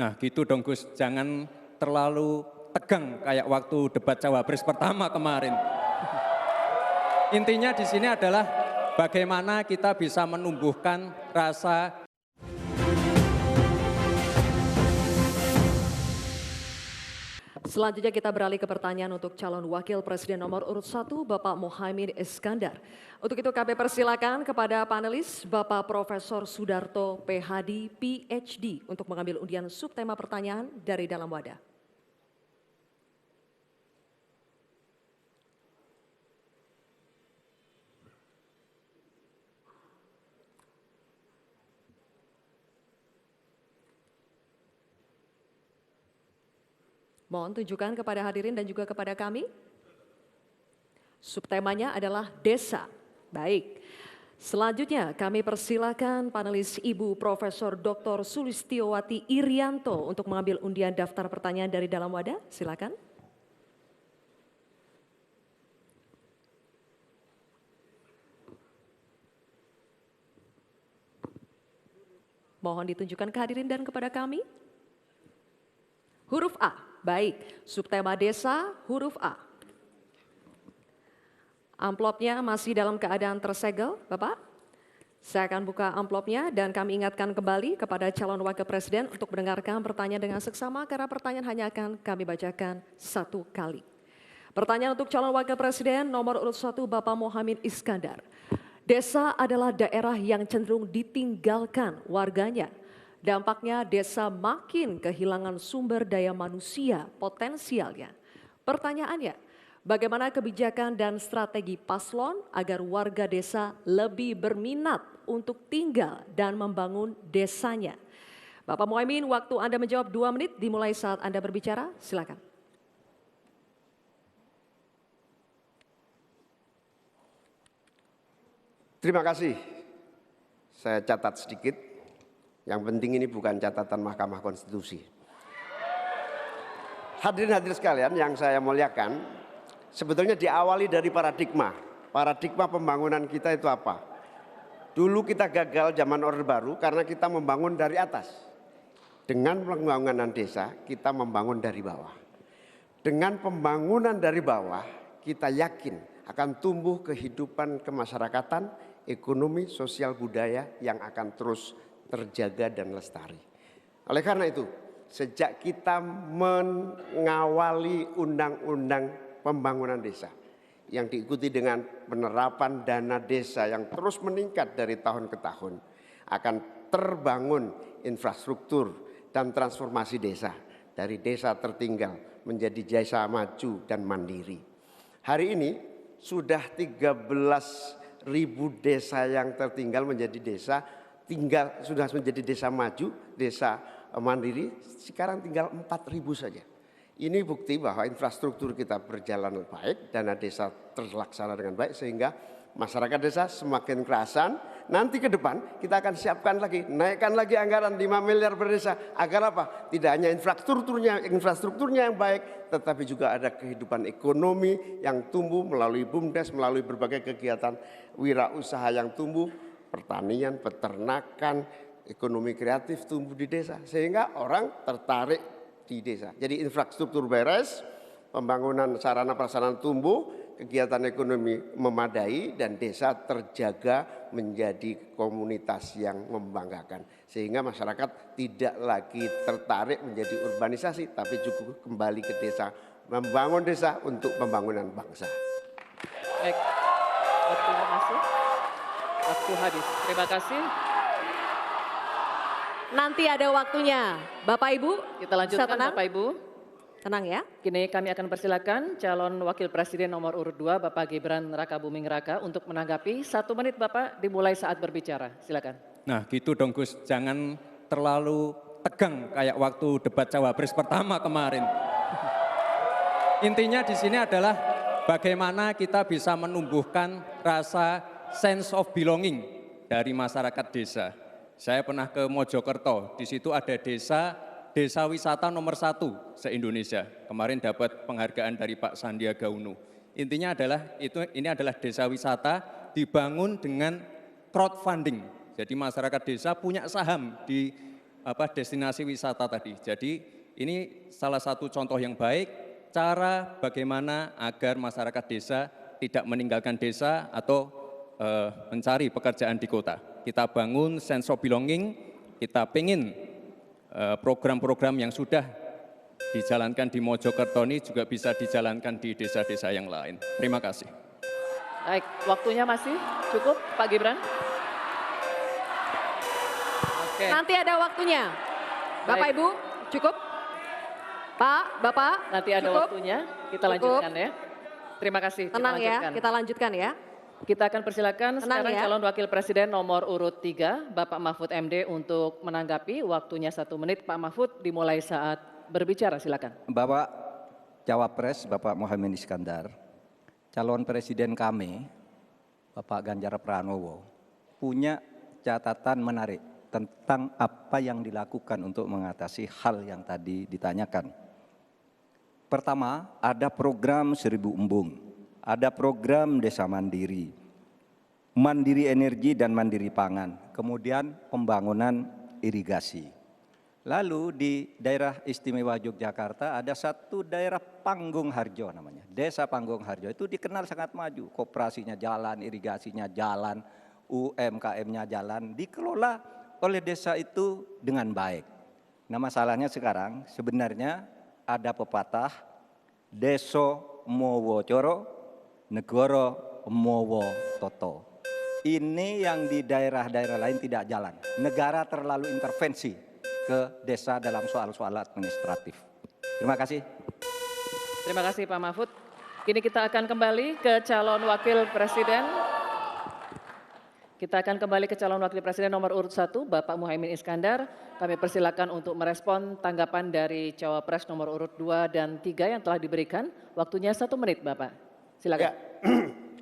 Nah gitu dong Gus, jangan terlalu tegang kayak waktu debat Cawapres pertama kemarin. Intinya di sini adalah bagaimana kita bisa menumbuhkan rasa. Selanjutnya kita beralih ke pertanyaan untuk calon wakil presiden nomor urut 1, Bapak Muhaimin Iskandar. Untuk itu kami persilakan kepada panelis Bapak Profesor Sudarto PhD, PhD untuk mengambil undian subtema pertanyaan dari dalam wadah. Mohon tunjukkan kepada hadirin dan juga kepada kami. Subtemanya adalah desa. Baik. Selanjutnya kami persilakan panelis Ibu Profesor Dr. Sulistiowati Irianto untuk mengambil undian daftar pertanyaan dari dalam wadah. Silakan. Mohon ditunjukkan ke hadirin dan kepada kami. Huruf A. Baik, subtema desa huruf A. Amplopnya masih dalam keadaan tersegel, Bapak. Saya akan buka amplopnya dan kami ingatkan kembali kepada calon wakil presiden untuk mendengarkan pertanyaan dengan seksama karena pertanyaan hanya akan kami bacakan satu kali. Pertanyaan untuk calon wakil presiden nomor urut 1 Bapak Muhaimin Iskandar. Desa adalah daerah yang cenderung ditinggalkan warganya. Dampaknya desa makin kehilangan sumber daya manusia potensialnya. Pertanyaannya, bagaimana kebijakan dan strategi paslon agar warga desa lebih berminat untuk tinggal dan membangun desanya? Bapak Muhaimin, waktu Anda menjawab 2 menit dimulai saat Anda berbicara, silakan. Terima kasih. Saya catat sedikit. Yang penting ini bukan catatan Mahkamah Konstitusi. Hadirin sekalian yang saya muliakan, sebetulnya diawali dari paradigma. Paradigma pembangunan kita itu apa? Dulu kita gagal zaman Orde Baru karena kita membangun dari atas. Dengan pembangunan desa, kita membangun dari bawah. Dengan pembangunan dari bawah, kita yakin akan tumbuh kehidupan kemasyarakatan, ekonomi, sosial, budaya yang akan terus terjaga dan lestari. Oleh karena itu, sejak kita mengawali undang-undang pembangunan desa yang diikuti dengan penerapan dana desa yang terus meningkat dari tahun ke tahun, akan terbangun infrastruktur dan transformasi desa dari desa tertinggal menjadi desa maju dan mandiri. Hari ini sudah 13.000 desa yang tertinggal menjadi desa sudah menjadi desa maju, desa mandiri, sekarang tinggal 4.000 saja. Ini bukti bahwa infrastruktur kita berjalan baik, dana desa terlaksana dengan baik sehingga masyarakat desa semakin kerasan. Nanti ke depan kita akan siapkan lagi, naikkan lagi anggaran 5 miliar per desa. Agar apa? Tidak hanya infrastrukturnya yang baik, tetapi juga ada kehidupan ekonomi yang tumbuh melalui BUMDes, melalui berbagai kegiatan wirausaha yang tumbuh, pertanian, peternakan, ekonomi kreatif tumbuh di desa. Sehingga orang tertarik di desa. Jadi infrastruktur beres, pembangunan sarana prasarana tumbuh, kegiatan ekonomi memadai, dan desa terjaga menjadi komunitas yang membanggakan. Sehingga masyarakat tidak lagi tertarik menjadi urbanisasi, tapi juga kembali ke desa, membangun desa untuk pembangunan bangsa. Baik, terima kasih. Waktu habis. Terima kasih. Nanti ada waktunya. Bapak Ibu, kita lanjutkan Bapak Ibu. Tenang ya. Kini kami akan persilakan calon wakil presiden nomor urut 2 Bapak Gibran Rakabuming Raka untuk menanggapi. 1 menit Bapak dimulai saat berbicara. Silakan. Nah gitu dong Gus, jangan terlalu tegang kayak waktu debat Cawapres pertama kemarin. Intinya di sini adalah bagaimana kita bisa menumbuhkan rasa sense of belonging dari masyarakat desa. Saya pernah ke Mojokerto, di situ ada desa wisata nomor 1 se-Indonesia. Kemarin dapat penghargaan dari Pak Sandiaga Uno. Intinya adalah ini adalah desa wisata dibangun dengan crowdfunding. Jadi masyarakat desa punya saham di destinasi wisata tadi. Jadi ini salah satu contoh yang baik cara bagaimana agar masyarakat desa tidak meninggalkan desa atau mencari pekerjaan di kota. Kita bangun sense of belonging, kita pengen program-program yang sudah dijalankan di Mojokerto ini juga bisa dijalankan di desa-desa yang lain. Terima kasih. Baik, waktunya masih cukup Pak Gibran? Oke. Nanti ada waktunya. Bapak Baik. Ibu, cukup? Pak, Bapak, Nanti ada cukup? waktunya, kita Cukup. lanjutkan ya. Terima kasih. kita Tenang ya, lanjutkan. kita lanjutkan ya. Kita akan persilakan Tenang sekarang ya. calon wakil presiden nomor urut 3, Bapak Mahfud MD untuk menanggapi. Waktunya 1 menit, Pak Mahfud dimulai saat berbicara, silakan. Bapak Cawapres, Bapak Muhaimin Iskandar, calon presiden kami, Bapak Ganjar Pranowo, punya catatan menarik tentang apa yang dilakukan untuk mengatasi hal yang tadi ditanyakan. Pertama, ada program 1000 embung. Ada program desa mandiri, mandiri energi dan mandiri pangan, kemudian pembangunan irigasi. Lalu di daerah istimewa Yogyakarta ada satu daerah Panggung Harjo namanya, desa Panggung Harjo itu dikenal sangat maju, koperasinya jalan, irigasinya jalan, UMKM-nya jalan, dikelola oleh desa itu dengan baik. Nah masalahnya sekarang sebenarnya ada pepatah, deso mowo coro, negoro mowo toto. Ini yang di daerah-daerah lain tidak jalan. Negara terlalu intervensi ke desa dalam soal-soal administratif. Terima kasih. Terima kasih Pak Mahfud. Kini kita akan kembali ke calon wakil presiden. Kita akan kembali ke calon wakil presiden nomor urut 1, Bapak Muhaimin Iskandar. Kami persilakan untuk merespon tanggapan dari cawapres nomor urut 2 dan 3 yang telah diberikan. Waktunya 1 menit Bapak. Silakan. Ya,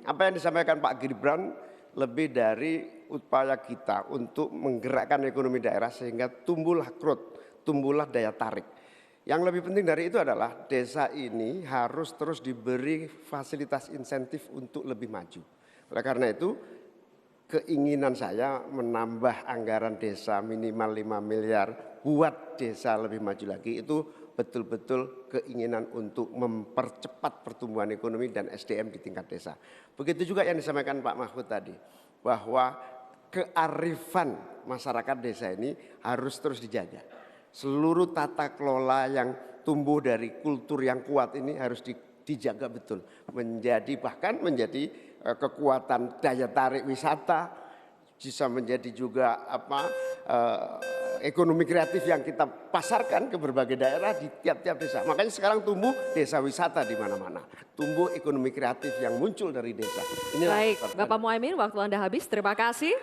apa yang disampaikan Pak Gibran lebih dari upaya kita untuk menggerakkan ekonomi daerah sehingga tumbuhlah growth, tumbuhlah daya tarik. Yang lebih penting dari itu adalah desa ini harus terus diberi fasilitas insentif untuk lebih maju. Oleh karena itu keinginan saya menambah anggaran desa minimal 5 miliar buat desa lebih maju lagi itu betul-betul keinginan untuk mempercepat pertumbuhan ekonomi dan SDM di tingkat desa. Begitu juga yang disampaikan Pak Mahfud tadi, bahwa kearifan masyarakat desa ini harus terus dijaga. Seluruh tata kelola yang tumbuh dari kultur yang kuat ini harus dijaga betul. Bahkan menjadi kekuatan daya tarik wisata, bisa menjadi juga ekonomi kreatif yang kita pasarkan ke berbagai daerah di tiap-tiap desa. Makanya sekarang tumbuh desa wisata di mana-mana. Tumbuh ekonomi kreatif yang muncul dari desa. Inilah Baik, Bapak Muhaimin, waktu Anda habis. Terima kasih.